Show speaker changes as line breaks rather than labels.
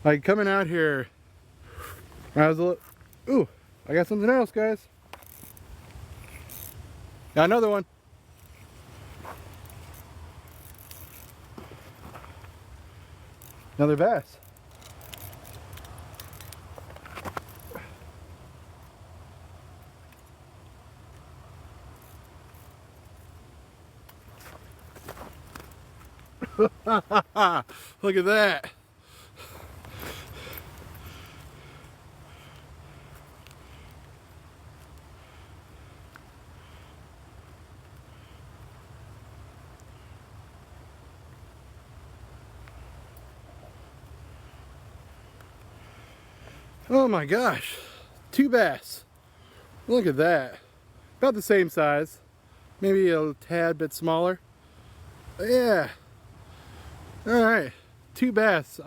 Like coming out here, I was a little, ooh, I got something else, guys. Got another one. Another bass. Look at that. Oh my gosh, 2 bass. Look at that. About the same size, maybe a tad bit smaller. But yeah. All right, 2 bass.